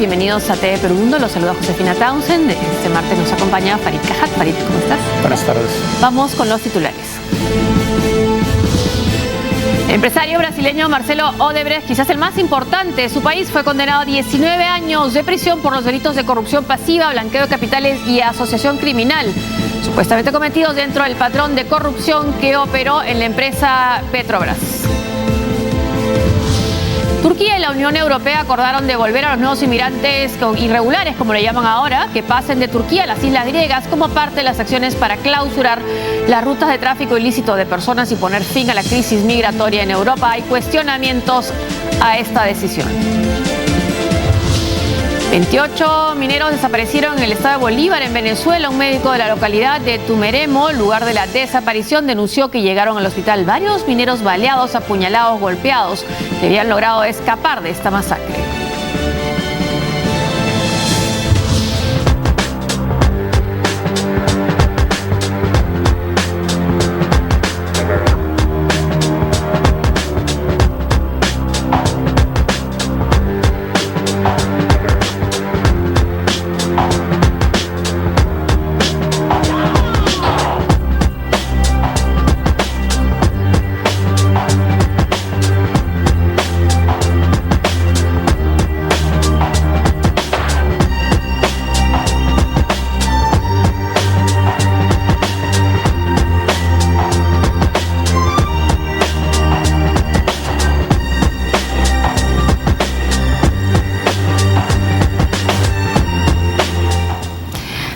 bienvenidos a TV Perú Mundo. Los saluda Josefina Townsend. Este martes nos acompaña Farid Cajat. Farid, ¿cómo estás? Buenas tardes. Vamos con los titulares. El empresario brasileño Marcelo Odebrecht, quizás el más importante de su país, fue condenado a 19 años de prisión por los delitos de corrupción pasiva, blanqueo de capitales y asociación criminal, supuestamente cometidos dentro del patrón de corrupción que operó en la empresa Petrobras. Turquía y la Unión Europea acordaron devolver a los nuevos inmigrantes irregulares, como le llaman ahora, que pasen de Turquía a las islas griegas como parte de las acciones para clausurar las rutas de tráfico ilícito de personas y poner fin a la crisis migratoria en Europa. Hay cuestionamientos a esta decisión. 28 mineros desaparecieron en el estado de Bolívar, en Venezuela. Un médico de la localidad de Tumeremo, lugar de la desaparición, denunció que llegaron al hospital varios mineros baleados, apuñalados, golpeados, que habían logrado escapar de esta masacre.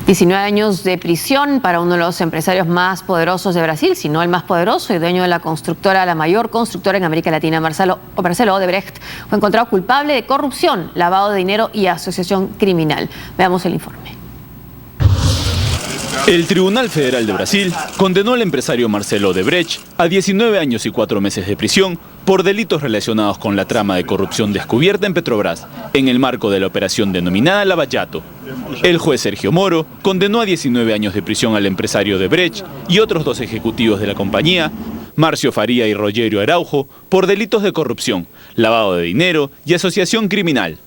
...19 años de prisión para uno de los empresarios más poderosos de Brasil, si no el más poderoso y dueño de la constructora, la mayor constructora en América Latina. Marcelo Odebrecht fue encontrado culpable de corrupción, lavado de dinero y asociación criminal. Veamos el informe. El Tribunal Federal de Brasil condenó al empresario Marcelo Odebrecht a 19 años y 4 meses de prisión por delitos relacionados con la trama de corrupción descubierta en Petrobras en el marco de la operación denominada Lava Jato. El juez Sergio Moro condenó a 19 años de prisión al empresario Odebrecht y otros 2 ejecutivos de la compañía, Márcio Faria y Rogério Araujo, por delitos de corrupción, lavado de dinero y asociación criminal.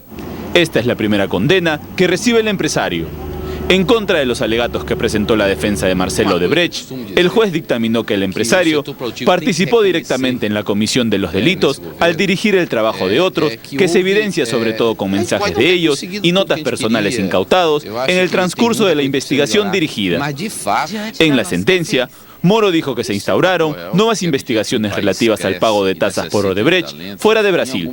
Esta es la primera condena que recibe el empresario. En contra de los alegatos que presentó la defensa de Marcelo Odebrecht, el juez dictaminó que el empresario participó directamente en la comisión de los delitos al dirigir el trabajo de otros, que se evidencia sobre todo con mensajes de ellos y notas personales incautados en el transcurso de la investigación dirigida. En la sentencia, Moro dijo que se instauraron nuevas investigaciones relativas al pago de tasas por Odebrecht fuera de Brasil,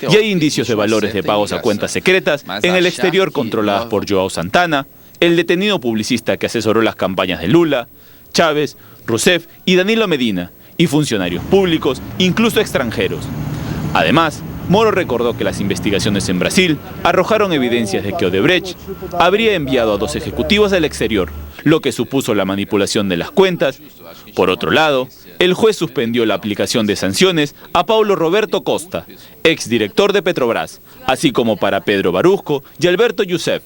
y hay indicios de valores de pagos a cuentas secretas en el exterior controladas por João Santana, el detenido publicista que asesoró las campañas de Lula, Chávez, Rousseff y Danilo Medina, y funcionarios públicos, incluso extranjeros. Además, Moro recordó que las investigaciones en Brasil arrojaron evidencias de que Odebrecht habría enviado a 2 ejecutivos al exterior, lo que supuso la manipulación de las cuentas. Por otro lado, el juez suspendió la aplicación de sanciones a Paulo Roberto Costa, exdirector de Petrobras, así como para Pedro Barusco y Alberto Youssef.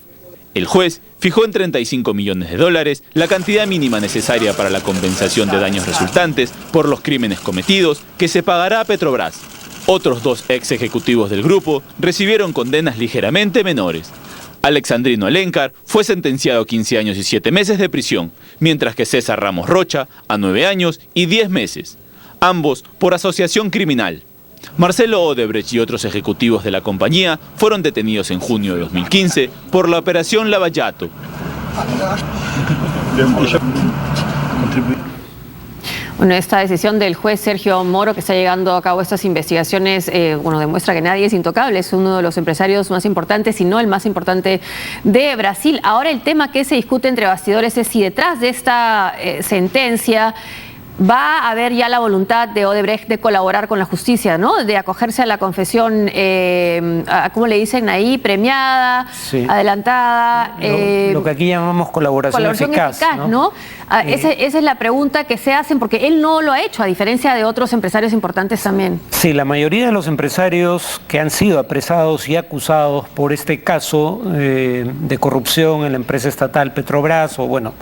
El juez fijó en $35 millones la cantidad mínima necesaria para la compensación de daños resultantes por los crímenes cometidos, que se pagará a Petrobras. Otros 2 ex ejecutivos del grupo recibieron condenas ligeramente menores. Alexandrino Alencar fue sentenciado a 15 años y 7 meses de prisión, mientras que César Ramos Rocha a 9 años y 10 meses, ambos por asociación criminal. Marcelo Odebrecht y otros ejecutivos de la compañía fueron detenidos en junio de 2015 por la operación Lava Jato. Bueno, esta decisión del juez Sergio Moro, que está llevando a cabo estas investigaciones, demuestra que nadie es intocable. Es uno de los empresarios más importantes, si no el más importante de Brasil. Ahora el tema que se discute entre bastidores es si detrás de esta sentencia va a haber ya la voluntad de Odebrecht de colaborar con la justicia, ¿no? De acogerse a la confesión, ¿cómo le dicen ahí? Premiada, sí, adelantada. Lo que aquí llamamos colaboración eficaz, ¿no? Esa es la pregunta que se hacen, porque él no lo ha hecho, a diferencia de otros empresarios importantes también. Sí, la mayoría de los empresarios que han sido apresados y acusados por este caso de corrupción en la empresa estatal Petrobras, o bueno,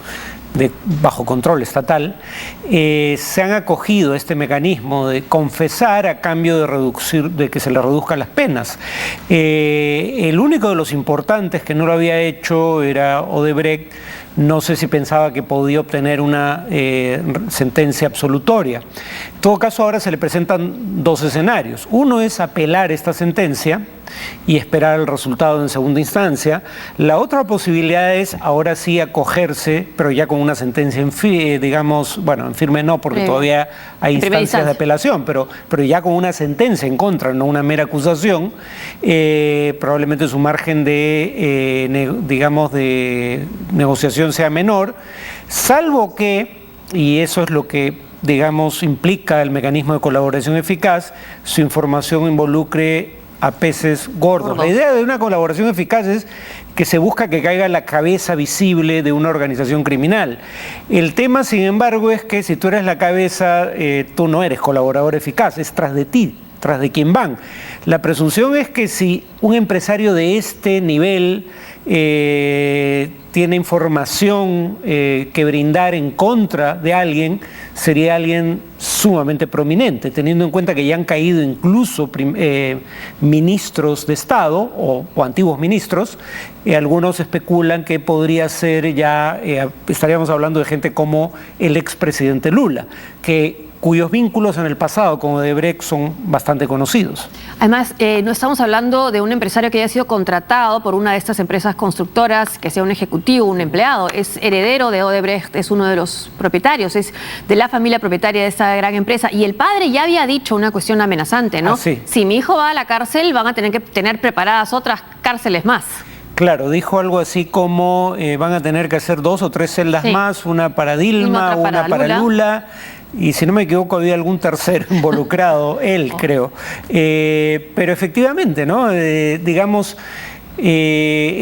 bajo control estatal, se han acogido a este mecanismo de confesar a cambio de que se le reduzcan las penas. El único de los importantes que no lo había hecho era Odebrecht. No sé si pensaba que podía obtener una sentencia absolutoria. En todo caso, ahora se le presentan dos escenarios. Uno es apelar esta sentencia y esperar el resultado en segunda instancia. La otra posibilidad es ahora sí acogerse, pero ya con una sentencia en firme no, porque todavía hay instancias de apelación, pero ya con una sentencia en contra, no una mera acusación, probablemente su margen de negociación sea menor, salvo que, y eso es lo que implica el mecanismo de colaboración eficaz, su información involucre a peces gordos. La idea de una colaboración eficaz es que se busca que caiga la cabeza visible de una organización criminal. El tema, sin embargo, es que si tú eres la cabeza, tú no eres colaborador eficaz, es tras de ti, tras de quien van. La presunción es que si un empresario de este nivel tiene información que brindar en contra de alguien, sería alguien sumamente prominente, teniendo en cuenta que ya han caído incluso ministros de Estado o antiguos ministros. Algunos especulan que podría ser ya, estaríamos hablando de gente como el expresidente Lula, cuyos vínculos en el pasado con Odebrecht son bastante conocidos. Además, no estamos hablando de un empresario que haya sido contratado por una de estas empresas constructoras, que sea un ejecutivo, un empleado. Es heredero de Odebrecht, es uno de los propietarios, es de la familia propietaria de esta gran empresa. Y el padre ya había dicho una cuestión amenazante, ¿no? Sí. Si mi hijo va a la cárcel, van a tener que tener preparadas otras cárceles más. Claro, dijo algo así como van a tener que hacer 2 o 3 celdas más, una para Dilma, una para Lula. Y si no me equivoco había algún tercero involucrado, él creo. Pero efectivamente, ¿no? El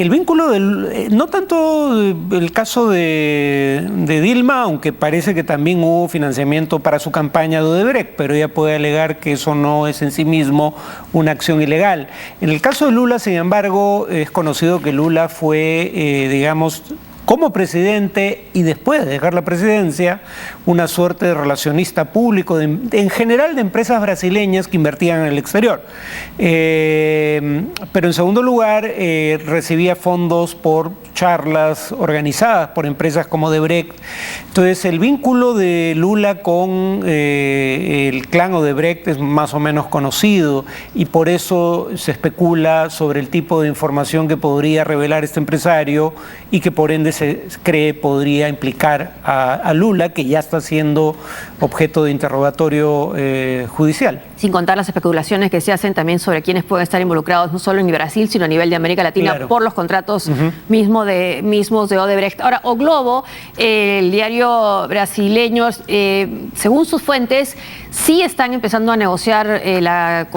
vínculo no tanto el caso de Dilma, aunque parece que también hubo financiamiento para su campaña de Odebrecht, pero ella puede alegar que eso no es en sí mismo una acción ilegal. En el caso de Lula, sin embargo, es conocido que Lula fue, como presidente y después de dejar la presidencia, una suerte de relacionista público, en general de empresas brasileñas que invertían en el exterior. Pero en segundo lugar, recibía fondos por charlas organizadas por empresas como Odebrecht. Entonces, el vínculo de Lula con el clan Odebrecht es más o menos conocido y por eso se especula sobre el tipo de información que podría revelar este empresario y que por ende se cree podría implicar a Lula, que ya está siendo objeto de interrogatorio judicial. Sin contar las especulaciones que se hacen también sobre quiénes pueden estar involucrados, no solo en Brasil, sino a nivel de América Latina, claro, por los contratos mismos de Odebrecht. Ahora, O Globo, el diario brasileño, según sus fuentes, sí están empezando a negociar la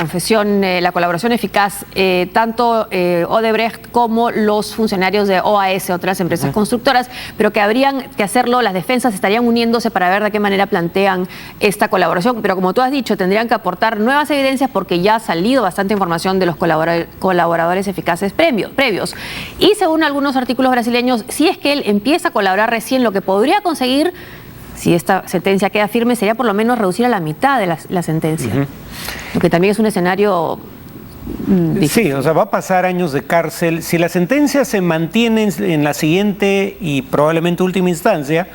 colaboración eficaz, tanto Odebrecht como los funcionarios de OAS, otras empresas constructoras, pero que habrían que hacerlo, las defensas estarían uniéndose para ver de qué manera plantean esta colaboración. Pero como tú has dicho, tendrían que aportar nuevas evidencias porque ya ha salido bastante información de los colaboradores eficaces previos. Y según algunos artículos brasileños, si es que él empieza a colaborar recién, lo que podría conseguir, si esta sentencia queda firme, sería por lo menos reducir a la mitad de la sentencia. Lo que también es un escenario difícil. Sí, o sea, va a pasar años de cárcel. Si la sentencia se mantiene en la siguiente y probablemente última instancia,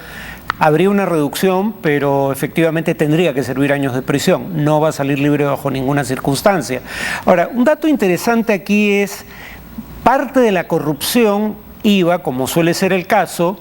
habría una reducción, pero efectivamente tendría que servir años de prisión. No va a salir libre bajo ninguna circunstancia. Ahora, un dato interesante aquí es, parte de la corrupción iba, como suele ser el caso,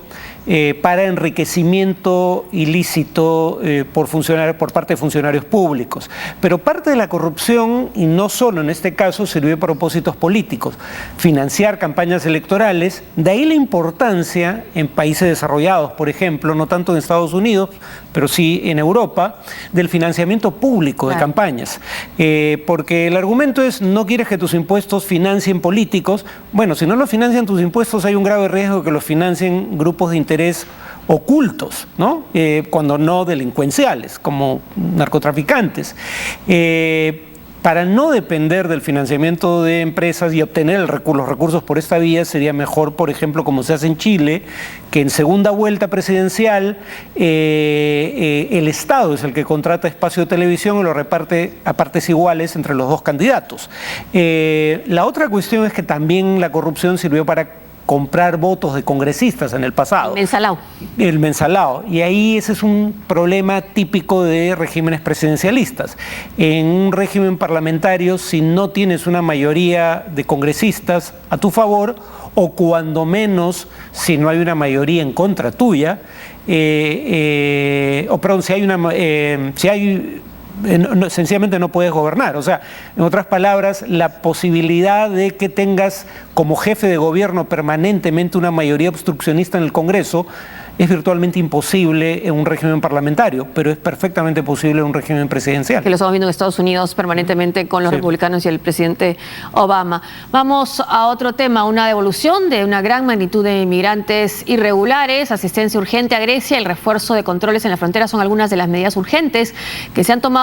para enriquecimiento ilícito por parte de funcionarios públicos. Pero parte de la corrupción, y no solo en este caso, sirvió para propósitos políticos, financiar campañas electorales. De ahí la importancia en países desarrollados, por ejemplo, no tanto en Estados Unidos, pero sí en Europa, del financiamiento público de campañas. Porque el argumento es, no quieres que tus impuestos financien políticos. Bueno, si no los financian tus impuestos, hay un grave riesgo de que los financien grupos de interés ocultos, ¿no? Cuando no delincuenciales, como narcotraficantes. para no depender del financiamiento de empresas y obtener los recursos por esta vía, sería mejor, por ejemplo, como se hace en Chile, que en segunda vuelta presidencial el Estado es el que contrata espacio de televisión y lo reparte a partes iguales entre los dos candidatos. La otra cuestión es que también la corrupción sirvió para comprar votos de congresistas en el pasado. El mensalao. Y ahí ese es un problema típico de regímenes presidencialistas. En un régimen parlamentario, si no tienes una mayoría de congresistas a tu favor, o cuando menos si no hay una mayoría en contra tuya, sencillamente no puedes gobernar. O sea, en otras palabras, la posibilidad de que tengas como jefe de gobierno permanentemente una mayoría obstruccionista en el Congreso es virtualmente imposible en un régimen parlamentario, pero es perfectamente posible en un régimen presidencial. Que lo estamos viendo en Estados Unidos permanentemente con los republicanos y el presidente Obama. Vamos a otro tema, una devolución de una gran magnitud de inmigrantes irregulares, asistencia urgente a Grecia, el refuerzo de controles en la frontera son algunas de las medidas urgentes que se han tomado